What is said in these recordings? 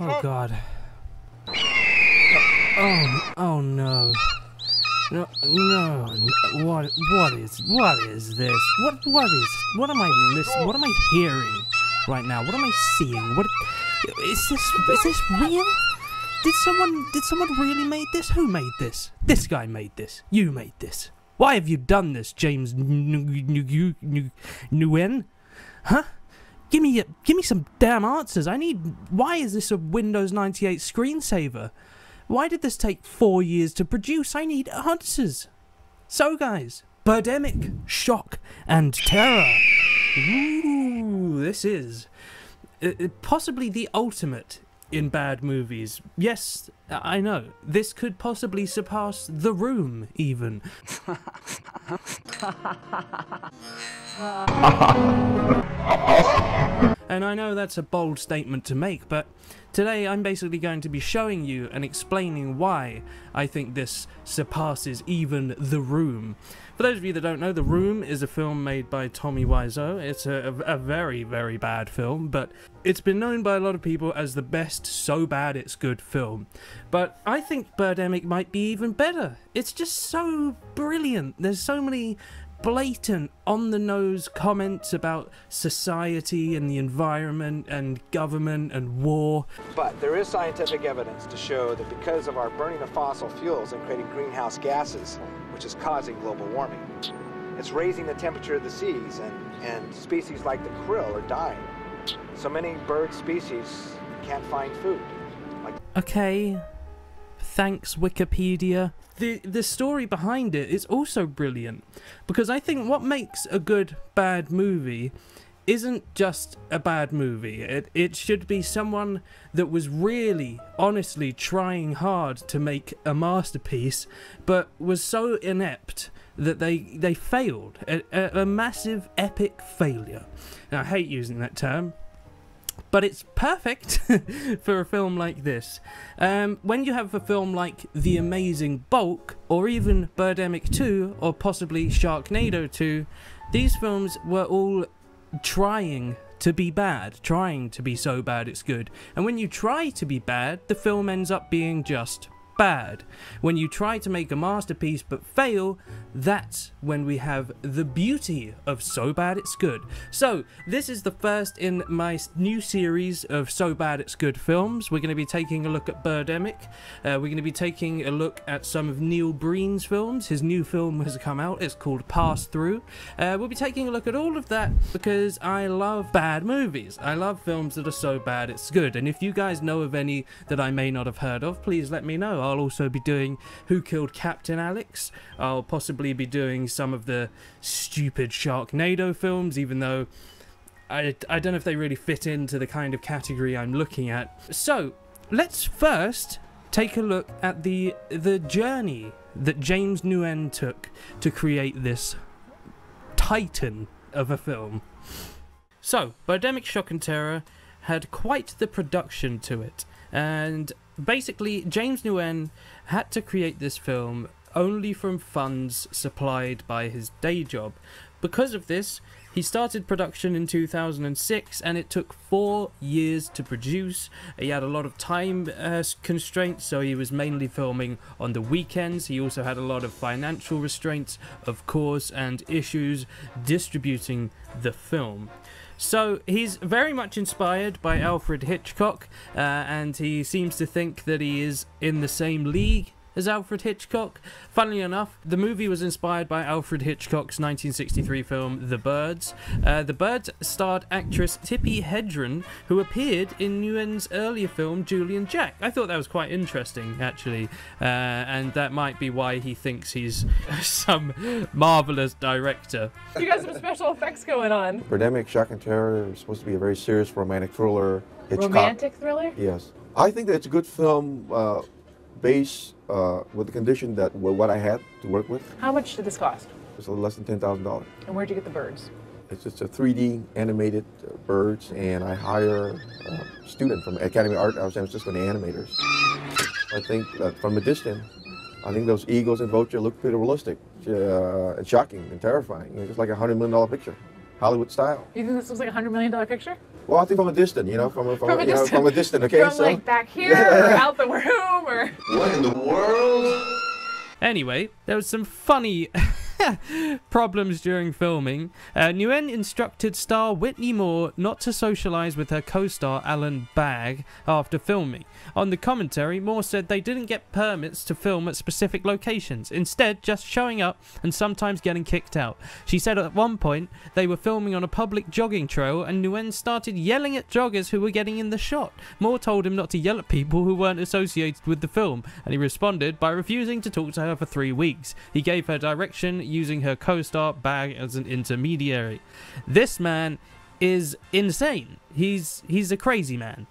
Oh God. Oh no. No, what is this? What am I listening? What am I hearing right now? What am I seeing? What is this real? Did someone really make this? Who made this? This guy made this. You made this. Why have you done this, James Nguyen? Huh? Give me some damn answers. Why is this a Windows 98 screensaver? Why did this take 4 years to produce? I need answers. So guys, Birdemic, shock and terror. Ooh, this is possibly the ultimate in bad movies. Yes, I know. This could possibly surpass The Room, even. And I know that's a bold statement to make, but today I'm basically going to be showing you and explaining why I think this surpasses even The Room. For those of you that don't know, The Room is a film made by Tommy Wiseau. It's a very, very bad film, but it's been known by a lot of people as the best so bad it's good film. But I think Birdemic might be even better. It's just so brilliant. There's so many blatant, on-the-nose comments about society and the environment and government and war. But there is scientific evidence to show that because of our burning of fossil fuels and creating greenhouse gases, which is causing global warming, it's raising the temperature of the seas, and species like the krill are dying. So many bird species can't find food. Okay, thanks Wikipedia. The story behind it is also brilliant, because I think what makes a good bad movie isn't just a bad movie. It should be someone that was really, honestly trying hard to make a masterpiece, but was so inept that they failed. A massive, epic failure. Now, I hate using that term, but it's perfect for a film like this. When you have a film like The Amazing Bulk, or even Birdemic 2, or possibly Sharknado 2, these films were all trying to be bad, trying to be so bad it's good. And when you try to be bad, the film ends up being just bad. When you try to make a masterpiece but fail, that's when we have the beauty of so bad it's good. So this is the first in my new series of so bad it's good films. We're going to be taking a look at Birdemic. We're going to be taking a look at some of Neil Breen's films. His new film has come out. It's called Pass Through. We'll be taking a look at all of that because I love bad movies. I love films that are so bad it's good. And if you guys know of any that I may not have heard of, please let me know. I'll also be doing Who Killed Captain Alex. I'll possibly be doing some of the stupid Sharknado films, even though I don't know if they really fit into the kind of category I'm looking at. So let's first take a look at the journey that James Nguyen took to create this titan of a film. So Birdemic, Shock and Terror had quite the production to it, and basically James Nguyen had to create this film only from funds supplied by his day job. Because of this, he started production in 2006 and it took 4 years to produce. He had a lot of time constraints, so he was mainly filming on the weekends. He also had a lot of financial restraints, of course, and issues distributing the film. So he's very much inspired by Alfred Hitchcock, and he seems to think that he is in the same league as Alfred Hitchcock. Funnily enough, the movie was inspired by Alfred Hitchcock's 1963 film The Birds. The Birds starred actress Tippi Hedren, who appeared in Nguyen's earlier film Julian Jack. I thought that was quite interesting, actually, and that might be why he thinks he's some marvelous director. You guys have special effects going on. Birdemic, Shock and Terror is supposed to be a very serious romantic thriller. Hitchcock. Romantic thriller? Yes. I think that it's a good film based with the condition that what I had to work with. How much did this cost? It's a little less than $10,000. And where'd you get the birds? It's just a 3D animated birds, and I hire a student from Academy of Art out of San Francisco, the animators. I think that from a distance, I think those eagles and vulture look pretty realistic and shocking and terrifying. You know, just like a $100 million picture, Hollywood style. You think this looks like a $100 million picture? Well, I think from a distance, you know, from a From a distance. From a distance, okay? From like back here or out the room or. What in the world? Anyway, there was some funny problems during filming. Nguyen instructed star Whitney Moore not to socialise with her co-star Alan Bagg after filming. On the commentary, Moore said they didn't get permits to film at specific locations, instead just showing up and sometimes getting kicked out. She said at one point they were filming on a public jogging trail and Nguyen started yelling at joggers who were getting in the shot. Moore told him not to yell at people who weren't associated with the film, and he responded by refusing to talk to her for 3 weeks. He gave her direction using her co-star Bagg as an intermediary. This man is insane. He's a crazy man.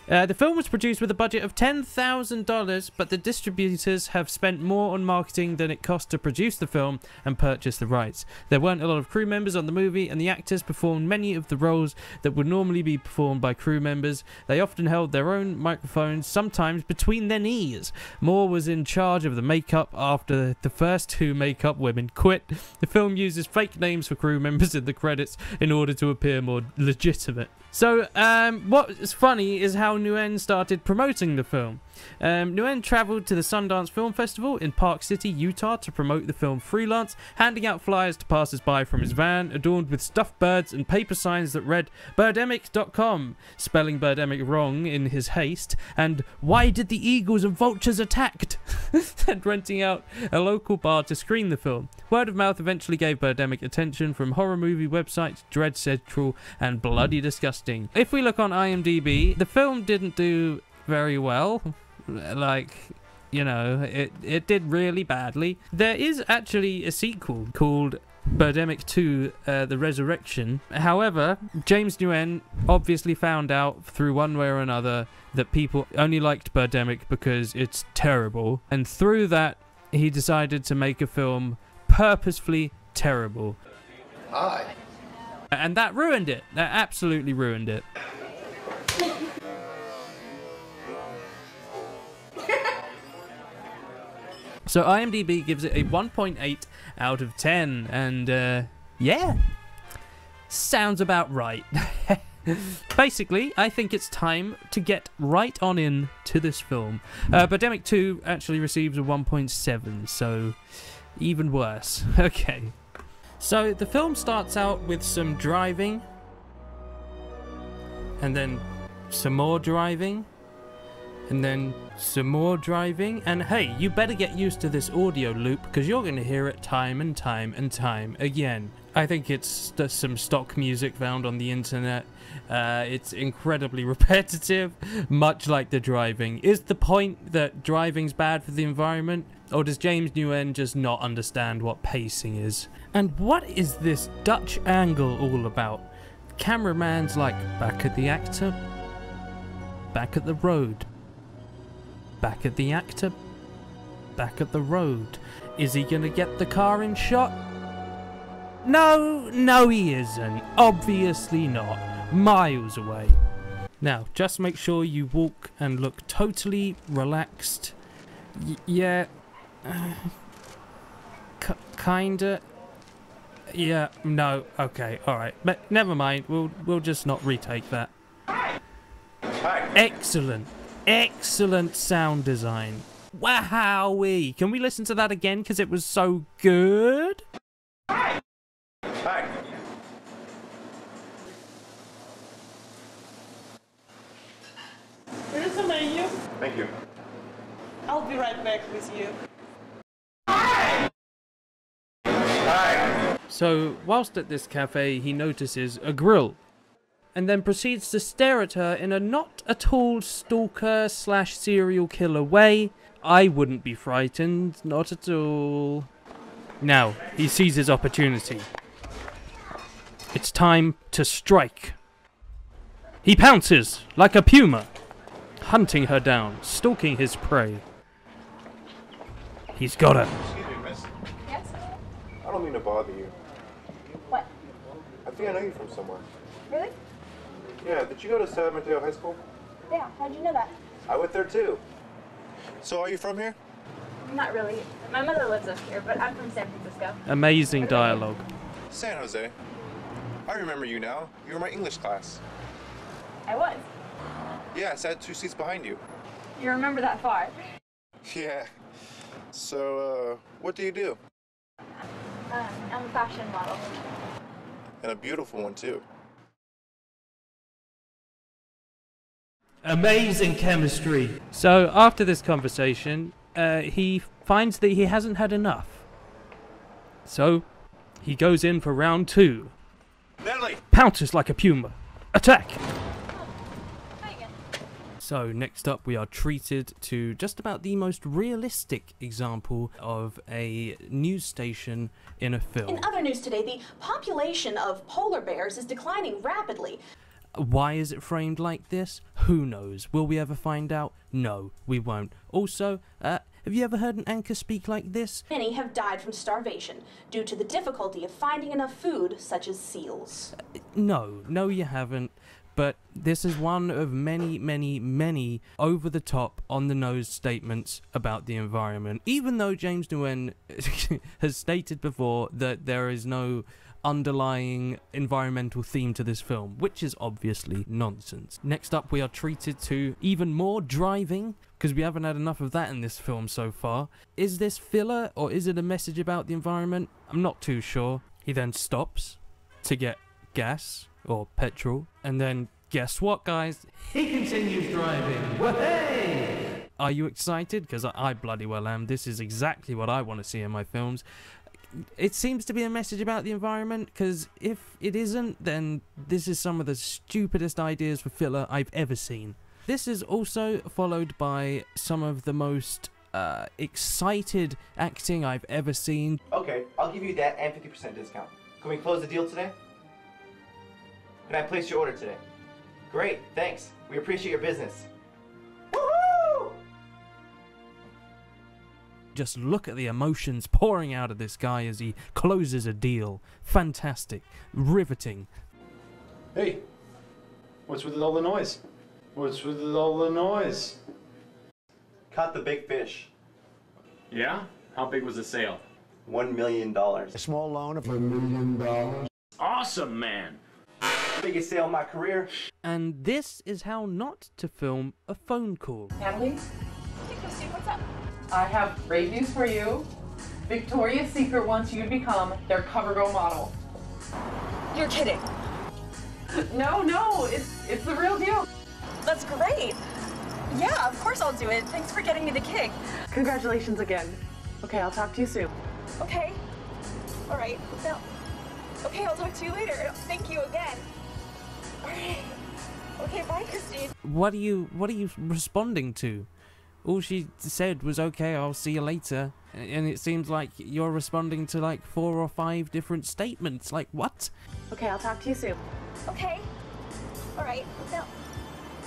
The film was produced with a budget of $10,000, but the distributors have spent more on marketing than it cost to produce the film and purchase the rights. There weren't a lot of crew members on the movie, and the actors performed many of the roles that would normally be performed by crew members. They often held their own microphones, sometimes between their knees. Moore was in charge of the makeup after the first 2 makeup women quit. The film uses fake names for crew members in the credits in order to appear more legitimate. So, what's funny is how Nguyen started promoting the film. Nguyen travelled to the Sundance Film Festival in Park City, Utah to promote the film Freelance, handing out flyers to passers-by from his van, adorned with stuffed birds and paper signs that read Birdemic.com, spelling Birdemic wrong in his haste, and Why did the eagles and vultures attacked? And renting out a local bar to screen the film. Word of mouth eventually gave Birdemic attention from horror movie websites Dread Central and Bloody Disgusting. If we look on IMDb, the film didn't do very well. Like, you know, it did really badly. There is actually a sequel called Birdemic 2, The Resurrection. However, James Nguyen obviously found out through one way or another that people only liked Birdemic because it's terrible. And through that, he decided to make a film purposefully terrible. Hi. And that ruined it. That absolutely ruined it. So IMDb gives it a 1.8 out of 10, and yeah, sounds about right. Basically, I think it's time to get right on in to this film. Birdemic 2 actually receives a 1.7, so even worse. Okay. So the film starts out with some driving, and then some more driving, and then some more driving, and hey, you better get used to this audio loop because you're going to hear it time and time and time again. I think it's some stock music found on the internet. It's incredibly repetitive, much like the driving. Is the point that driving's bad for the environment? Or does James Nguyen just not understand what pacing is? And what is this Dutch angle all about? Cameraman's like, back at the actor, back at the road, back at the actor, back at the road. Is he gonna get the car in shot? No, he isn't. Obviously not. Miles away. Now, just make sure you walk and look totally relaxed. Yeah. Kinda. Yeah, no, okay, alright. But never mind, we'll just not retake that. Hi. Excellent. Excellent sound design. Wowee. Can we listen to that again because it was so good? Hi. Here's the menu. Thank you. I'll be right back with you. Hi. So, whilst at this cafe, he notices a grill, and then proceeds to stare at her in a not at all stalker / serial killer way. I wouldn't be frightened, not at all. Now, he sees his opportunity. It's time to strike. He pounces like a puma, hunting her down, stalking his prey. He's got her. Excuse me, miss. Yes? I don't mean to bother you. What? I think I know you from somewhere. Really? Yeah, did you go to San Mateo High School? Yeah, how'd you know that? I went there too. So are you from here? Not really. My mother lives up here, but I'm from San Francisco. Amazing dialogue. San Jose. I remember you now. You were my English class. I was. Yeah, I sat 2 seats behind you. You remember that far? Yeah. So, what do you do? I'm a fashion model. And a beautiful one, too. Amazing chemistry. So after this conversation, he finds that he hasn't had enough. So he goes in for round 2. Natalie! Pounces like a puma. Attack! Hi again. So next up we are treated to just about the most realistic example of a news station in a film. In other news today, the population of polar bears is declining rapidly. Why is it framed like this? Who knows? Will we ever find out? No, we won't. Also, have you ever heard an anchor speak like this? Many have died from starvation due to the difficulty of finding enough food, such as seals. No, you haven't. But this is one of many over-the-top, on-the-nose statements about the environment. Even though James Nguyen has stated before that there is no underlying environmental theme to this film, which is obviously nonsense. Next up, we are treated to even more driving, because we haven't had enough of that in this film so far. Is this filler, or is it a message about the environment? I'm not too sure. He then stops to get gas, or petrol, and then guess what, guys? He continues driving. Wahey! Are you excited? Because I bloody well am. This is exactly what I want to see in my films. It seems to be a message about the environment, because if it isn't, then this is some of the stupidest ideas for filler I've ever seen. This is also followed by some of the most excited acting I've ever seen. Okay, I'll give you that and 50% discount. Can we close the deal today? Can I place your order today? Great, thanks. We appreciate your business. Woohoo! Just look at the emotions pouring out of this guy as he closes a deal. Fantastic. Riveting. Hey, what's with all the noise? What's with all the noise? Caught the big fish. Yeah? How big was the sale? $1 million. A small loan of $1 million. Awesome, man! Biggest sale of my career. And this is how not to film a phone call. Natalie, Hey, Christy, what's up? I have great news for you. Victoria's Secret wants you to become their cover girl model. You're kidding. No, it's the real deal. That's great. Yeah, of course I'll do it. Thanks for getting me the gig. Congratulations again. Okay, I'll talk to you soon. Okay. All right. Now, okay, I'll talk to you later. Thank you again. All right. Okay, bye, Christine. What are you responding to? All she said was, okay, I'll see you later. And it seems like you're responding to like 4 or 5 different statements. Like, what? Okay, I'll talk to you soon. Okay. All right. Now,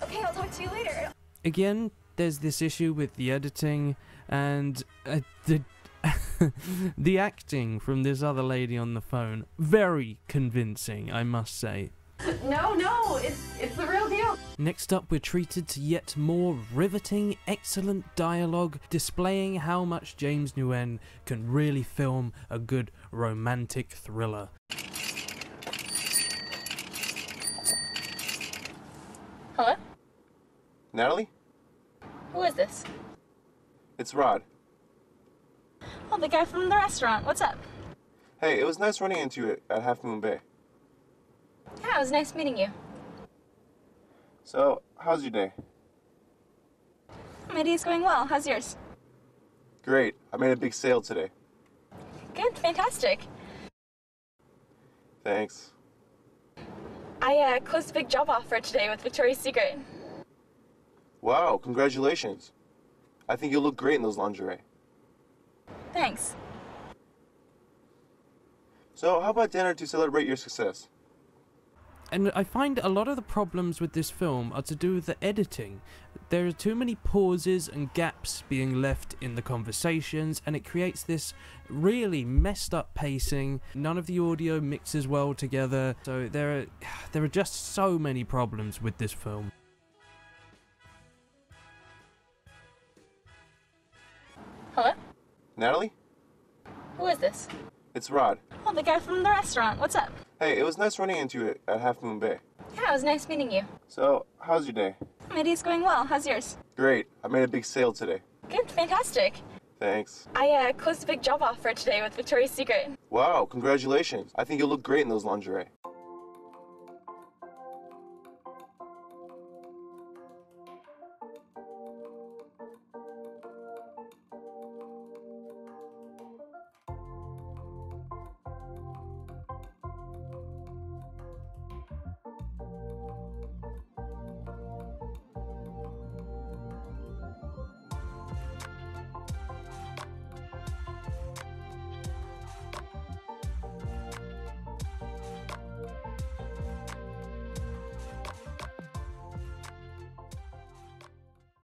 okay, I'll talk to you later. Again, there's this issue with the editing and the acting from this other lady on the phone. Very convincing, I must say. No, it's the real deal. Next up, we're treated to yet more riveting, excellent dialogue, displaying how much James Nguyen can really film a good romantic thriller. Hello? Natalie? Who is this? It's Rod. Oh, the guy from the restaurant. What's up? Hey, it was nice running into you at Half Moon Bay. Yeah, it was nice meeting you. So, how's your day? My day's going well. How's yours? Great. I made a big sale today. Good, fantastic. Thanks. I closed a big job offer today with Victoria's Secret. Wow, congratulations. I think you'll look great in those lingerie. Thanks. So, how about dinner to celebrate your success? And I find a lot of the problems with this film are to do with the editing. There are too many pauses and gaps being left in the conversations, and it creates this really messed up pacing. None of the audio mixes well together, so there are just so many problems with this film. Hello? Natalie? Who is this? It's Rod. Oh, the guy from the restaurant. What's up? Hey, it was nice running into you at Half Moon Bay. Yeah, it was nice meeting you. So, how's your day? My day's going well. How's yours? Great. I made a big sale today. Good, fantastic. Thanks. I closed a big job offer today with Victoria's Secret. Wow, congratulations. I think you'll look great in those lingerie.